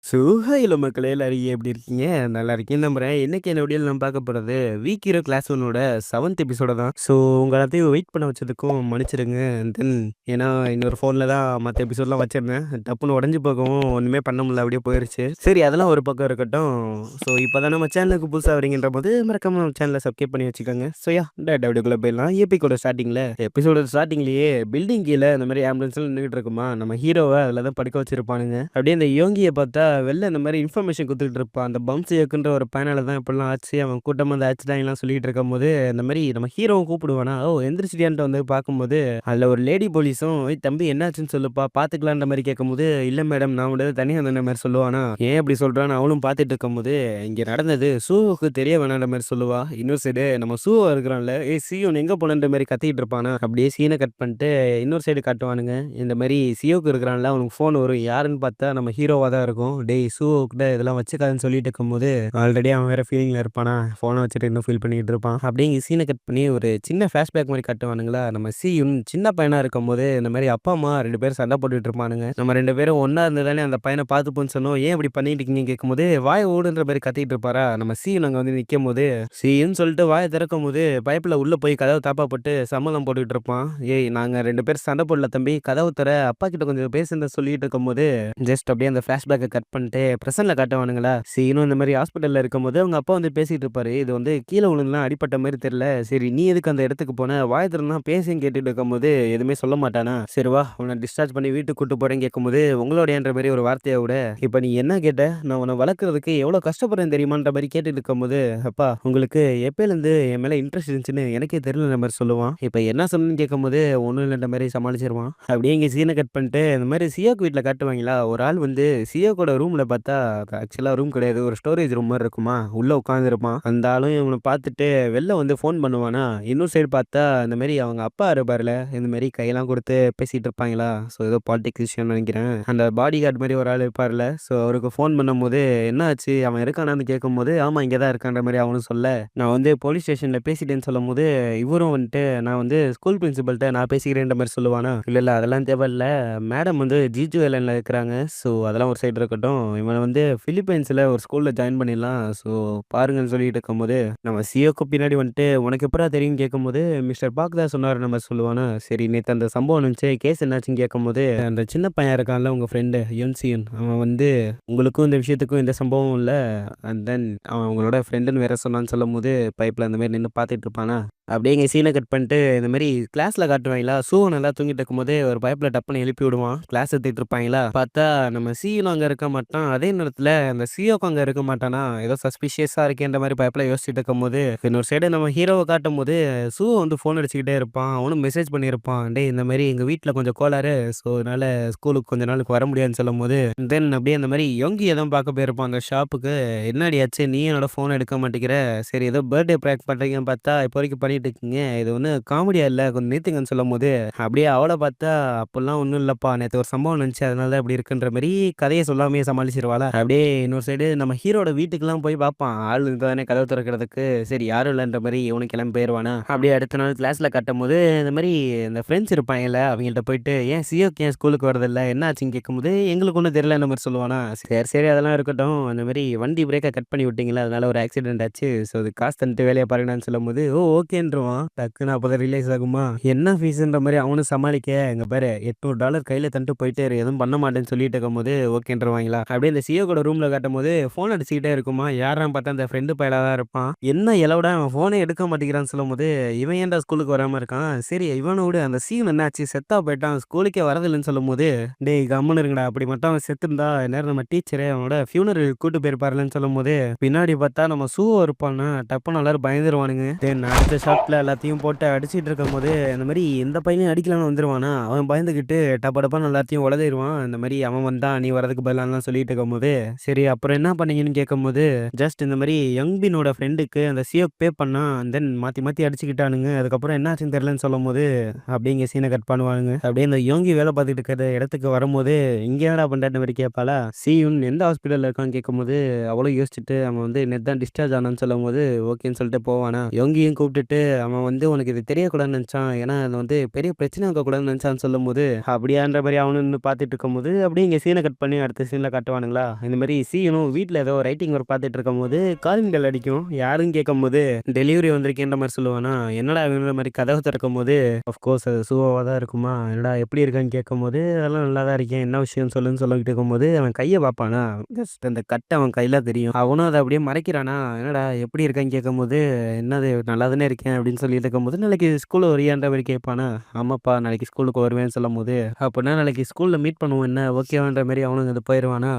Hello மக்களே! எல்லாரும் எப்படி இருக்கீங்க? நல்லா இருக்கீங்கன்னு நம்புறேன். இன்னைக்கு என்ன வீடியோல நம்ம பார்க்க போறது, வீக் ஹீரோ கிளாஸ் 1ஓட 7த் எபிசோட தான். உங்க எல்லாத்தையும் வெயிட் பண்ண வச்சதுக்கும் மன்னிச்சிடுங்க. தென் ஏன்னா இன்னொரு ஃபோன்ல தான் மத்த எபிசோட்லாம் வச்சிருந்தேன். டப்புன்னு உடைஞ்சு போகவும் ஒண்ணுமே பண்ண முடியல. அப்படியே போயிருச்சு. சரி அதெல்லாம் ஒரு பக்கம் இருக்கட்டும். இப்போ தான் நம்ம சேனலுக்கு புதுசா வரீங்கன்றபோது மறக்காம நம்ம சேனல சப்ஸ்கிரைப் பண்ணி வச்சுக்கோங்க. டேரக்ட்டா வீடியோக்குள்ள போயிடலாம். எபிக்கோட ஸ்டார்ட்டிங்ல எபிசோட ஸ்டார்ட்டிங்லயே பில்டிங் கீழ இந்த மாரி ஆம்புலன்ஸ்லாம் நின்னுகிட்டு இருக்குமா, நம்ம ஹீரோவ அதுல தான் படுக்க வச்சிருப்பானுங்க. அப்படியே இந்த யோங்கிய பார்த்தா வெளில இந்த மாரி இன்ஃபர்மேஷன் குடுத்துட்டு இருப்பான். அந்த பம்ப்ஸ் இயக்குன்ற ஒரு பையனால தான் இப்படிலாம் ஆச்சு. அவன் கூட்டமா வந்து ஆக்சிடென்ட்லாம் சொல்லிட்டு இருக்கும்போது, இந்த மாரி நம்ம ஹீரோவும் கூப்பிடுவானா, "ஓ எந்திரிச்சிட்டியான்ட்டு" வந்து பார்க்கும்போது, அதுல ஒரு லேடி போலீஸும், "ஏய் தம்பி என்னாச்சுன்னு சொல்லுப்பா, பார்த்துக்கலான்ற" மாரி கேட்கும்போது, "இல்ல மேடம் நான் மட்டும் தனியா வந்தேன்ற" மாரி சொல்லுவானா. ஏன் அப்படி சொல்றான்னு அவளும் பார்த்துட்டு இருக்கும்போது, இங்க நடந்தது சூவுக்கு தெரிய வேணான்ற மாரி சொல்லுவா. இன்னொரு சைடு நம்ம சூவா இருக்கிறான்ல, "ஏய் சீயோன் எங்க போனன்ற" மாரி கத்திட்டு இருப்பானா. அப்படியே சீன கட் பண்ணிட்டு இன்னொரு சைடு காட்டுவானுங்க. இந்த மாரி சியோக்கு இருக்கிறான்ல, அவனுக்கு ஃபோன் வரும். யாருன்னு பார்த்தா நம்ம ஹீரோவா தான் இருக்கும். "டேய் சூ கிட்ட இதெல்லாம் வச்சுக்காதன்னு" சொல்லிட்டு இருக்கும்போது, ஆல்ரெடி அவன் வேற ஃபீலிங்ல இருப்பானா, ஃபோன வச்சுட்டு இன்னும் ஃபீல் பண்ணிட்டு இருப்பான். அப்படியே இங்க சீன கட் பண்ணி ஒரு சின்ன ஃபிளாஷ்பேக் மாரி காட்டுவானுங்களா, நம்ம சியும் சின்ன பையனா இருக்கும்போது இந்த மாரி அப்பா, அம்மா 2 பேரும் சண்டை போட்டுட்டு இருப்பானுங்க. நம்ம 2 பேரும் ஒண்ணா இருந்து தானே அந்த பையன பார்த்துப்போம்ன்னு சொன்னோம். ஏன் இப்படி பண்ணிட்டு இருக்கீங்கன்னு கேட்கும்போது, வாய மூடுன்ற மாரி கத்திட்டு இருப்பாரா, நம்ம சியும் அங்க வந்து நிக்கும்போது, சின்னு சொல்லிட்டு வாய திறக்கும்போது, பைப்ல உள்ள போய் கதவ தாப்பா போட்டு சம்மதம் போட்டுட்டு இருப்பான். "ஏய் நாங்க 2 பேரும் சண்டை போடல தம்பி, கதவு தொற, அப்பா கிட்ட கொஞ்சம் பேசுன்னு" சொல்லிட்டு இருக்கும்போது, ஜஸ்ட் அப்படியே அந்த ஃபிளாஷ்பேக்க கட் பண்ணிட்டு பிரசன்ட்ல காட்டுவானுங்களா, சீனும் இந்த மாரி ஹாஸ்பிட்டல்ல இருக்கும்போது அவங்க அப்பா வந்து பேசிட்டு இருப்பாரு. இது வந்து கீழ விழுந்துலாம் அடிபட்ட மாரி தெரியல. சரி நீ எதுக்கு அந்த இடத்துக்கு போன? வாய திறந்தா பேசுன்னு கேட்டுட்டு இருக்கும்போது எதுவுமே சொல்ல மாட்டானா. சரி வா உன்ன டிஸ்சார்ஜ் பண்ணி வீட்டுக்கு கூட்டு போறேன்னு கேட்கும்போது, உங்களோடயான்ற மாரி ஒரு வார்த்தைய விட, இப்ப நீ என்ன கேட்ட? நான் உன்ன வளர்க்கறதுக்கு எவ்வளோ கஷ்டப்படுறேன் தெரியுமான்ற மாரி கேட்டுட்டு இருக்கும்போது, அப்பா உங்களுக்கு எப்பயிலேருந்து என் மேல இன்ட்ரெஸ்ட் இருந்துச்சுன்னு எனக்கே தெரியலன்ற மாரி சொல்லுவான். இப்ப என்ன சொன்னேன்னு கேட்கும்போது, ஒண்ணும் இல்லன்ற மாரி சமாளிச்சிருவான். அப்படியே இங்க சீன கட் பண்ணிட்டு, இந்த மாரி சியோக்கு வீட்ல காட்டுவாங்களா, ஒரு ஆள் வந்து சியோக்கோட ரூம்ல பார்த்தா, ஆக்சுவலா ரூம் கிடையாது. ஒரு ஸ்டோரேஜ் ரூம் மாரி இருக்குமா, உள்ள உட்காந்துருப்பான். அந்த ஆளும் இவன பார்த்துட்டு வெளில வந்து ஃபோன் பண்ணுவானா, இன்னொரு சைடு பார்த்தா இந்த மாரி அவங்க அப்பா இருப்பார்ல, இந்த மாரி கையெல்லாம் குடுத்து பேசிட்டு இருப்பாங்களா, ஏதோ பாலிடிக்ஸ் விஷயம்னு நெனைக்கிறேன். அந்த பாடி கார்ட் மாரி ஒரு ஆள் இருப்பார்ல, அவருக்கு ஃபோன் பண்ணும்போது, "என்ன ஆச்சு? அவன் இருக்கானான்னு?" கேட்கும்போது, "ஆமா இங்க தான் இருக்கான்ற" மாரி அவனும் சொல்ல, நான் வந்து போலீஸ் ஸ்டேஷன்ல பேசிட்டேன்னு சொல்லும்போது, இவரும் வந்துட்டு, "நான் வந்து ஸ்கூல் பிரின்சிபல்ட்ட நான் பேசிக்கிறேன்ற" மாரி சொல்லுவானா. "இல்ல, இல்ல அதெல்லாம் தேவையில்ல. மேடம் வந்து ஜிஜு ஐலேண்ட்ல இருக்கிறாங்க. அதெல்லாம் ஒரு சைடு இருக்கட்டும். இவன வந்து பிலிப்பைன்ஸ்ல ஒரு ஸ்கூல்ல ஜாயின் பண்ணிடலாம். பாருங்கன்னு" சொல்லிட்டு இருக்கும்போது, நம்ம சிஓக்கு பின்னாடி வந்துட்டு, "உனக்கு எப்புட்றா தெரியும்னு?" கேட்கும்போது, "மிஸ்டர் பாக் தான் சொன்னாரு" நம்ம சொல்லுவானா. சரி நேத்து அந்த சம்பவம் நடந்துச்சே, கேஸ் என்னாச்சுன்னு கேட்கும்போது, அந்த சின்ன பையன் இருக்கான்ல உங்க ஃப்ரெண்டு யுன்சியன், அவன் வந்து உங்களுக்கும் இந்த விஷயத்துக்கும் எந்த சம்பவமும் இல்ல. அண்ட் தென் அவன் உங்களோட ஃப்ரெண்டுன்னு வேற சொன்னான்னு சொல்லும்போது, பைப்ல அந்த மாரி நின்னு பார்த்துட்டு இருப்பானா. அப்படியே இங்க சீன கட் பண்ணிட்டு, இந்த மாரி கிளாஸ்ல காட்டுவாங்களா, நல்லா தூங்கிட்டு இருக்கும்போதே ஒரு பைப்ல டப்புன்னு எழுப்பி விடுவான். கிளாஸ் எடுத்துட்டு இருப்பாங்களா, பார்த்தா நம்ம சியும் அங்க இருக்க மாட்டான். அதே நேரத்துல அந்த சியோக்கும் அங்க இருக்க மாட்டானா. ஏதோ சஸ்பிஷியஸா இருக்கேன்ற மாரி பைப்ல யோசிச்சுட்டு இருக்கும்போது, இன்னொரு சைடு நம்ம ஹீரோவ காட்டும்போது, வந்து ஃபோன் அடிச்சுக்கிட்டே இருப்பான். அவனும் மெசேஜ் பண்ணியிருப்பான். "டேய் இந்த மாரி எங்க வீட்ல கொஞ்சம் கோளாறு. அதனால ஸ்கூலுக்கு கொஞ்ச நாளுக்கு வர முடியாதுன்னு" சொல்லும்போது, தென் அப்படியே அந்த மாரி யோங்கிய தான் பார்க்க போயிருப்பான் அந்த ஷாப்புக்கு. "என்னடி ஆச்சு? நீ என்னோட ஃபோன் எடுக்க மாட்டேங்கிற? சரி ஏதோ பர்த்டே பிராங்க் பண்றீங்கன்னு பார்த்தா, இப்போ வரைக்கும் பண்ணிட்டு இருக்கீங்க. இது ஒண்ணும் காமெடியா இல்ல. கொஞ்சம் நிறுத்துங்கன்னு" சொல்லும்போது, அப்படியே அவள பார்த்தா, "அப்பல்லாம் ஒண்ணும் இல்லப்பா. நேத்து ஒரு சம்பவம் நடந்துச்சு. அதனால தான் இப்படி இருக்குன்ற" மாரி கதைய சொல்லாமயே சமாளிச்சுருவாளா. அப்படியே இன்னொரு சைடு நம்ம ஹீரோட வீட்டுக்குலாம் போய் பார்ப்பான். ஆள் இருந்தா தானே கதவு திறக்கிறதுக்கு. சரி யாரும் இல்லன்ற மாரி இவனும் கிளம்பி போயிருவானா. அப்படியே அடுத்த நாள் கிளாஸ்ல காட்டும்போது, இந்த மாரி இந்த ஃப்ரெண்ட்ஸ் இருப்பாங்கல்ல, அவங்கள்ட்ட போயிட்டு, "ஏன் சியோக்கு ஏன் ஸ்கூலுக்கு வரதில்ல? என்ன ஆச்சுன்னு?" கேட்கும்போது, "எங்களுக்கு ஒண்ணும் தெரியலன்ற" மாரி சொல்லுவானா. சரி, சரி அதெல்லாம் இருக்கட்டும். அந்த மாரி வண்டி பிரேக்க கட் பண்ணி விட்டீங்கல்ல, அதனால ஒரு ஆக்சிடென்ட் ஆச்சு. அதுக்கு காசு தந்துட்டு வேலைய பாருங்கடான்னு சொல்லும்போது, "ஓ! ஓகேன்ருவான்." டக்குனு அப்பதான் ரியலைஸ் ஆகுமா, என்ன ஃபீஸ்ன்ற மாரி அவனும் சமாளிக்க, "இங்க பாரு $800 கையில தந்துட்டு போயிட்டே இரு. எதுவும் பண்ண மாட்டேன்னு" சொல்லிட்டு இருக்கும்போது, ஓகேன்ருவாங்களா. அப்படியே இந்த சிஓ கூட ரூம்ல காட்டும்போது, ஃபோன் அடிச்சுக்கிட்டே இருக்குமா, யார்றான்னு பார்த்தா அந்த ஃப்ரெண்டு பயலா தான் இருப்பான். "என்ன எலவுடா அவன் ஃபோனே எடுக்க மாட்டேங்கிறான்னு" சொல்லும்போது, "இவன் ஏன்டா ஸ்கூலுக்கு வராம இருக்கான்? சரி இவன விடு, அந்த சீன் என்னாச்சு? செத்தா போயிட்டான். ஸ்கூலுக்கே வரதில்லன்னு" சொல்லும்போது, "டேய் கம்முனு இருங்கடா. அப்படி மட்டும் அவன் செத்துருந்தா, இந்நேரம் நம்ம டீச்சரே அவனோட ஃபியூனரல் கூட்டு போயிருப்பார்லன்னு" சொல்லும்போது, பின்னாடி பார்த்தா நம்ம இருப்பானா, டப்புன்னு எல்லாரும் பயந்துருவானுங்க. தென் அடுத்த ஷாட்ல எல்லாத்தையும் போட்டு அடிச்சிட்டு இருக்கும்போது, இந்த மாரி இந்த பையனையும் அடிக்கலான்னு வந்துருவானா, அவன் பயந்துகிட்டு டப்ப டப்பான்னு எல்லாத்தையும் உளறிருவான். இந்த மாரி அவன் வந்தான், நீ வரதுக்கு பதிலான்லாம் சொல்லிட்டு இருக்கும்போது, சரி அப்புறம் என்ன பண்ணீங்கன்னு கேட்கும்போது, ஜஸ்ட் இந்த மாரி யங்பினோட ஃப்ரெண்டுக்கு அந்த சியோக்கு பே பண்ணான். தென் மாத்தி மாத்தி அடிச்சுக்கிட்டானுங்க. அதுக்கப்புறம் என்னாச்சுன்னு தெரியலன்னு சொல்லும்போது, அப்படியே இங்க சீன கட் பண்ணுவானுங்க. அப்படியே இந்த யோங்கி வேலை பார்த்துட்டு இருக்கிற இடத்துக்கு வரும்போது, "இங்க என்னடா பண்றேன்னு" மாரி கேட்பாளா. சியுன் எந்த ஹாஸ்பிட்டல்ல இருக்கான்னு கேட்கும்போது, அவளும் யோசிச்சுட்டு அவன் வந்து நேத்து தான் டிஸ்சார்ஜ் ஆனான்னு சொல்லும்போது, ஓகேன்னு சொல்லிட்டு போவானா. யோங்கியும் கூப்பிட்டுட்டு அவன் வந்து உனக்கு இது தெரியக்கூடாதுன்னு நெனச்சான். ஏன்னா, அது வந்து பெரிய பிரச்சனை ஆக்கக்கூடாதுன்னு நெனச்சான்னு சொல்லும்போது, அப்படியான்ற மாரி அவனும் நின்னு பார்த்துட்டு இருக்கும்போது, அப்படியே இங்க சீன கட் பண்ணி அடுத்த சீன்ல காட்டுவானுங்களா, இந்த மாரி சீனும் வீட்ல ஏதோ ரைட்டிங் ஒர்க் பார்த்துட்டு இருக்கும்போது, காலிங் பெல் அடிக்கும். யாருன்னு கேட்கும்போது, டெலிவரி வந்திருக்கேன்ற மாரி சொல்லுவானா, என்னடா வேணுன்ற மாரி கதவ திறக்கும்போது, ஆஃப்கோர்ஸ் அது சூவாவா தான் இருக்குமா, என்னடா எப்படி இருக்கன்னு கேட்கும்போது, அதெல்லாம் நல்லா தான் இருக்கேன். என்ன விஷயம் சொல்லுன்னு சொல்லிட்டு இருக்கும்போது, அவன் கைய பார்ப்பானா, ஜஸ்ட் அந்த கட் அவன் கையில தெரியும். அவனும் அத அப்படியே மறைக்கிறானா, என்னடா எப்படி இருக்கன்னு கேட்கும்போது, என்னது நல்லா தானே இருக்கேன் அப்படின்னு சொல்லிட்டு இருக்கும்போது, நாளைக்கு ஸ்கூல் வரியான்ற மாரி கேட்பானா, ஆமாப்பா நாளைக்கு ஸ்கூலுக்கு வருவேன்னு சொல்லும்போது, அப்பன்னா நாளைக்கு ஸ்கூல்ல மீட் பண்ணுவோம் என்ன ஓகேவான்ற மாரி அவனும் அங்கிருந்து போயிருவானா.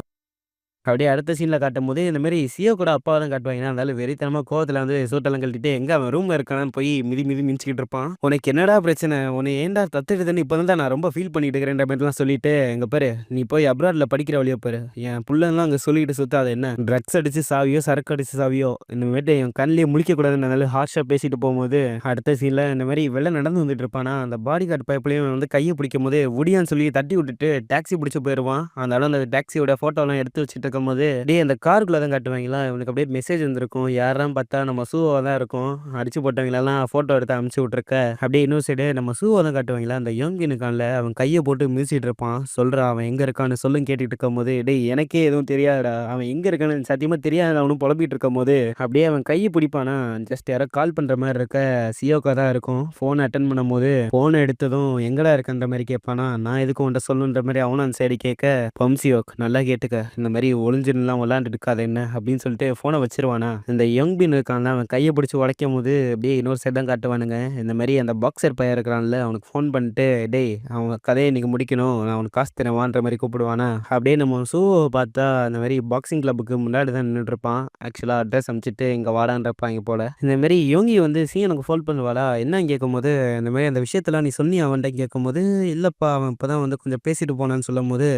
அப்படியே அடுத்த சீன்ல காட்டும்போது, இந்த மாரி சியோ கூட அப்பாவ தான் காட்டுவாங்க. ஏன்னா, அந்த ஆளு வெறித்தனமா கோவத்துல வந்து சூட்டெல்லாம் கழட்டிட்டு, எங்க அவன் ரூம்ல இருக்கானான்னு போய் மிதி மிதி மிதிச்சுக்கிட்டு இருப்பான். "உனக்கு என்னடா பிரச்சனை? உன்ன ஏன்டா தத்தெடுத்தேன்னு இப்ப தான்டா நான் ரொம்ப ஃபீல் பண்ணிட்டு இருக்கிறேன்ற" மாரிலாம் சொல்லிட்டு, "இங்க பாரு, நீ போய் அப்ராட்ல படிக்கிற வழிய பாரு. என் புள்ளலாம் அங்க சொல்லிக்கிட்டு சுத்தாத என்ன? ட்ரக்ஸ் அடிச்சு சாவியோ, சரக்கு அடிச்சு சாவியோ, இனிமேட்டு என் கண்லயே முழிக்கக்கூடாதுன்னு" அதனால ஹார்ஷா பேசிட்டு போம்போது, அடுத்த சீன்ல இந்த மாரி வெளில நடந்து வந்துட்டு இருப்பானா, அந்த பாடி கார்ட் பைப்லயும் வந்து கைய பிடிக்கும்போது, "ஒடியான்னு" சொல்லி தட்டி விட்டுட்டு டாக்ஸி புடிச்சு போயிருவான். அந்த ஆளு அந்த டாக்ஸியோட ஃபோட்டோலாம் எடுத்து வச்சுட்டு இருக்கும்போது, டேய் அந்த காருக்குள்ள தான் காட்டுவாய்ங்களா, இவனுக்கு அப்படியே மெசேஜ் வந்திருக்கும். யார்றான்னு பார்த்தா நம்ம சூவா தான் இருக்கும். அடிச்சு போட்டவங்களலாம் ஃபோட்டோ எடுத்து அனுப்பிச்சு விட்டுருக்க. அப்படியே இன்னொரு சைடு நம்ம சூவா தான் காட்டுவாய்ங்களா, அந்த யோங்கின் இருக்கான்ல, அவன் கைய போட்டு மிதிச்சிட்டு இருப்பான். சொல்றான் அவன் எங்க இருக்கான்னு சொல்லுன்னு கேட்டுட்டு இருக்கும்போது, டேய் எனக்கே எதுவும் தெரியாதுடா. அவன் எங்க இருக்கான்னு சத்தியமா தெரியாது அவனும் புலம்பிட்டு இருக்கும்போது, அப்படியே அவன் கைய பிடிப்பானா, ஜஸ்ட் யாரோ கால் பண்ற மாரி இருக்க, சியோக்கா தான் இருக்கும். ஃபோன் அட்டெண்ட் பண்ணும்போது, ஃபோன எடுத்ததும் எங்கடா இருக்கன்ற மாரி கேட்பானா, நான் எதுக்கு உன்ட்ட சொல்லணுன்ற மாரி அவனும் அந்த சைடு கேட்க, "பம்சியோக் நல்லா கேட்டுக்க. இந்த மாரி ஒளிஞ்சுன்னுலாம் விளையாண்டுட்டு இருக்காத என்ன" அப்படின்னு சொல்லிட்டு ஃபோன வச்சுருவானா. இந்த யங்பின் இருக்கான்ல, அவன் கைய பிடிச்சு உடைக்கும்போது, அப்படியே இன்னொரு சைடு தான் காட்டுவானுங்க. இந்த மாரி அந்த பாக்ஸர் பையன் இருக்கிறான்ல, அவனுக்கு ஃபோன் பண்ணிட்டு, "டேய் அவன் கதைய இன்னைக்கு முடிக்கணும். நான் அவனுக்கு காசு தரேன் வான்ற" மாரி கூப்பிடுவானா. அப்படியே நம்ம சூவ பார்த்தா, இந்த மாரி பாக்ஸிங் கிளப்புக்கு முன்னாடி தான் நின்னுட்டு இருப்பான். ஆக்சுவலா அட்ரஸ் அனுப்பிச்சுட்டு இங்க வாடான்ருப்பாய்ங்க போல. இந்த மாரி யோங்கி வந்து எனக்கு ஃபோன் பண்ணுவாளா, என்னன்னு கேட்கும்போது, இந்த மாரி அந்த விஷயத்தலாம் நீ சொன்னியா அவன்ட்ட கேட்கும்போது, இல்லப்பா அவன் இப்பதான் வந்து கொஞ்சம் பேசிட்டு போனான்னு சொல்லும்போது,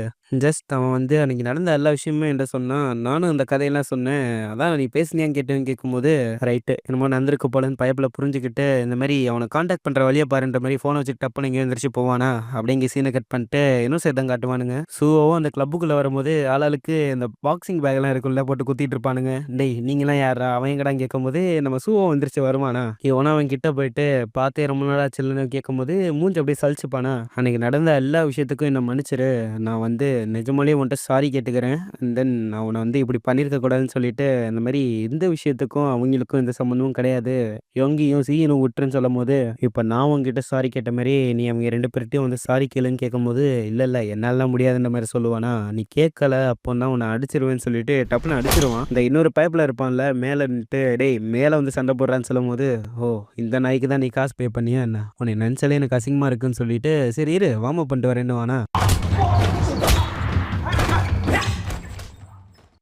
ஜஸ்ட் அவன் வந்து அன்னைக்கு நடந்த எல்லா விஷயமுமே என்ட்ட சொன்னான். நானும் அந்த கதையெல்லாம் சொன்னேன். அதான் நீ பேசினியான்னு கேட்டேன்னு கேட்கும்போது, ரைட்டு என்னமோ நடந்திருக்கு போலன்னு பயப்புல புரிஞ்சுக்கிட்டு, இந்த மாரி அவன கான்டாக்ட் பண்ற வழிய பாருன்ற மாரி ஃபோன வச்சுட்டு டப்புன்னு எங்கேயோ எந்திரிச்சு போவானா, அப்படியே இங்க சீன கட் பண்ணிட்டு இன்னும் சேத்து தான் காட்டுவானுங்க. சூவும் அந்த கிளப்புக்குள்ள வரும்போது ஆளாளுக்கு இந்த பாக்ஸிங் பேக்லாம் இருக்கும்ல போட்டு குத்திட்டு இருப்பானுங்க. டேய் நீங்கலாம் யார்றா? அவன் எங்கடான்னு கேட்கும்போது, நம்ம சூவோ எந்திரிச்சு வருவானா, இவனும் அவன் கிட்ட போயிட்டு பார்த்தே ரொம்ப நாள் ஆச்சுல்லன்னு கேட்கும்போது, மூஞ்சி அப்படியே சலிச்சுப்பானா, அன்னைக்கு நடந்த எல்லா விஷயத்துக்கும் என்ன மன்னிச்சிரு. நான் வந்து நிஜமாலே உன்ட்ட சாரி கேட்டுக்கிறேன். அண்ட் தென் நான் உன்ன வந்து இப்படி பண்ணியிருக்க கூடாதுன்னு சொல்லிட்டு, இந்த மாரி எந்த விஷயத்துக்கும் அவங்களுக்கும் எந்த சம்மந்தமும் கிடையாது. யோங்கியும் சீனும் விட்டுருன்னு சொல்லும்போது, இப்ப நான் உன்கிட்ட சாரி கேட்ட மாரி, நீ அவங்க 2 பேர்ட்டயும் வந்து சாரி கேளுன்னு கேட்கும்போது, இல்ல இல்ல என்னாலலாம் முடியாதுன்ற மாரி சொல்லுவானா, நீ கேட்கல அப்போன்னா உன்ன அடிச்சிருவேன்னு சொல்லிட்டு டப்புன்னு அடிச்சிருவான். இந்த இன்னொரு பயப்புல இருப்பான்ல மேல நின்னுட்டு, டேய் மேல வந்து சண்டை போடுறான்னு சொல்லும்போது, ஓ இந்த நாய்க்கு தான் நீ காசு பே பண்ணியா என்ன? உன்னைய நெனச்சாலே எனக்கு அசிங்கமா இருக்குன்னு சொல்லிட்டு, சரி இரு வார்ம் அப் பண்ணிட்டு வரேன்னுவானா.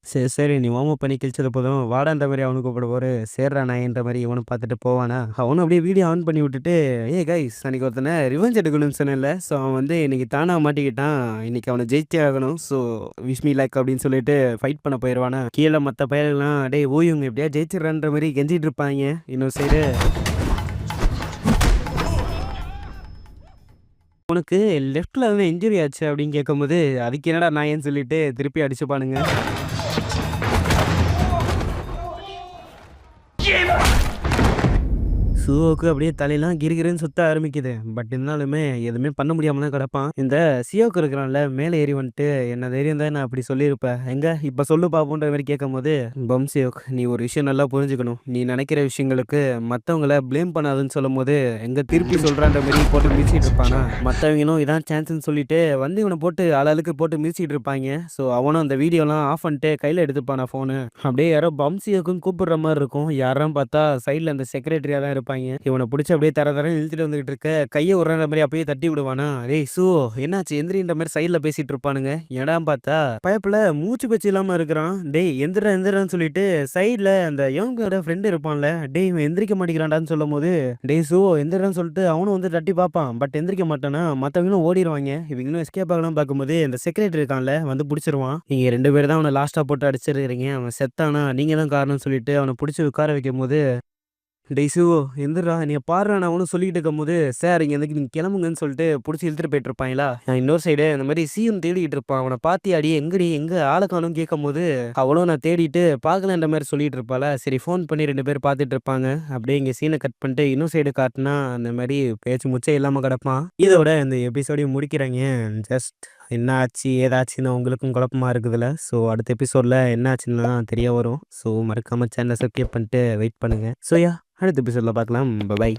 சரி, சரி. நீ வார்ம் அப் பண்ணி கிழிச்சது போதும். வாடான்ற மாரி அவனும் கூப்பிடுவாரு. சேர்றா நாயேன்ற மாரி இவனும் பார்த்துட்டு போவானா. அவனும் அப்படியே வீடியோ ஆன் பண்ணி விட்டுட்டு, "ஏய் கைஸ் அன்னைக்கு ஒருத்தன ரிவெஞ்ச் எடுக்கணும்னு சொன்னேன்ல. ஸோ அவன் வந்து இன்னைக்கு தானா மாட்டிக்கிட்டான். இன்னைக்கு அவன ஜெயிச்சே ஆகணும். ஸோ விஷ் மீ லக்" அப்படின்னு சொல்லிட்டு ஃபைட் பண்ண போயிருவானா. கீழ மத்த பயலுங்கலாம், "டேய் ஓயுங்க எப்படியாவது ஜெயிச்சிடுறான்ற" மாரி கெஞ்சிட்டு இருப்பாய்ங்க. இன்னொரு சைடு "உனக்கு லெஃப்ட்ல வந்து இன்ஜுரி ஆச்சு" அப்படின்னு கேட்கும்போது, "அதுக்கு என்னடா நாயேன்னு" சொல்லிட்டு திருப்பி அடிச்சுப்பானுங்க. சுவோக்கு அப்படியே தலையெல்லாம் கிறுகிறுன்னு சுத்த ஆரம்பிக்குது. பட் இருந்தாலுமே எதுவுமே பண்ண முடியாம தான் கிடப்பான். இந்த சியோக்கு இருக்கிறான்ல, மேல ஏறி வந்துட்டு, "என்ன தைரியம் தான் நான் அப்படி சொல்லியிருப்பேன். எங்க இப்ப சொல்லு பாப்போம்ன்ற" மாரி கேட்கும்போது, சியோக் நீ ஒரு விஷயம் நல்லா புரிஞ்சுக்கணும். நீ நினைக்கிற விஷயங்களுக்கு மத்தவங்கள ப்ளேம் பண்ணாதன்னு" சொல்லும்போது, எங்க திருப்பி சொல்றான்ற மாரி போட்டு மிதிச்சிட்டு இருப்பானா. மத்தவங்களும் இதான் சான்ஸ்ன்னு சொல்லிட்டு வந்து இவன போட்டு ஆளாளுக்கு போட்டு மிதிச்சிட்டு இருப்பாய்ங்க. ஸோ அவனும் அந்த வீடியோலாம் ஆஃப் பண்ணிட்டு கையில எடுத்துப்பானா ஃபோனு. அப்படியே யாரோ பம்சியோக்குன்னு கூப்பிடுற மாரி இருக்கும். யாரான்னு பார்த்தா சைடுல அந்த செக்ரட்டரியா தான் இருப்பாய்ங்க. இவன புடிச்சு அப்படியே தர தரன்னு இழுத்துட்டு வந்துகிட்டு இருக்க, கைய உடுறேன்ற மாரி அப்பயே தட்டி விடுவானா, "டேய் சூ என்னாச்சு எந்திரின்ற" மாரி சைடுல பேசிட்டு இருப்பானுங்க. என்னடான்னு பார்த்தா, பயப்புல மூச்சு பேச்சு இல்லாம இருக்கிறான். "டேய் எந்திர்றா எந்திர்றான்னு" சொல்லிட்டு சைடுல அந்த யங்கோட ஃப்ரெண்ட் இருப்பான்ல, "டேய் இவன் எந்திரிக்க மாட்டேங்கிறான்டான்னு" சொல்லும்போது, "டேய் சூ எந்திர்றான்னு" சொல்லிட்டு அவனும் வந்து தட்டி பார்ப்பான். பட் எந்திரிக்க மாட்டானா, மத்தவங்களும் ஓடிருவாய்ங்க. இவங்களும் எஸ்கேப் ஆகலாம்னு பார்க்கும்போது, இந்த செக்ரட்டரி இருக்கான்ல வந்து புடிச்சிருவான். "நீங்க 2 பேர் தான் அவன லாஸ்ட்டா போட்டு அடிச்சிருக்கிறீங்க. அவன் செத்தானா நீங்க தான் காரணம்னு" சொல்லிட்டு அவன புடிச்சு உட்கார வைக்கும்போது டேய் சிவு எந்திரா நீ பாடுறா நான் ஒன்றும் சொல்லிட்டு இருக்கும்போது சார் இங்கே எதுக்கு நீங்கள் கிளம்புங்கன்னு சொல்லிட்டு பிடிச்சி இழுத்துட்டு போயிட்டு இருப்பாங்களா நான் இன்னொரு சைடு இந்த மாதிரி சீன் தேடிட்டு இருப்பான் அவனை பாத்தி அடி எங்கடி எங்க ஆளை காணும் கேட்கும் போது அவளும் நான் தேடிட்டு பார்க்கலன்ற மாதிரி சொல்லிட்டு இருப்பாளா சரி ஃபோன் பண்ணி 2 பேர் பார்த்துட்டு இருப்பாங்க அப்படியே இங்கே சீனை கட் பண்ணிட்டு இன்னும் சைடு காட்டினா அந்த மாதிரி பேச்சு முச்சே இல்லாமல் கிடப்பான் இதோட இந்த எபிசோடையும் முடிக்கிறாங்க ஜஸ்ட் என்ன ஆச்சு ஏதாச்சுன்னு உங்களுக்கும் குழப்பமா இருக்குதுல்ல ஸோ அடுத்த எபிசோடில் என்ன ஆச்சுன்னா தெரிய வரும் ஸோ மறக்காமல் சேனலை சப்ஸ்கிரைப் பண்ணிட்டு வெயிட் பண்ணுங்கள் ஸோ யா அடுத்த எபிசோடில் பார்க்கலாம் பை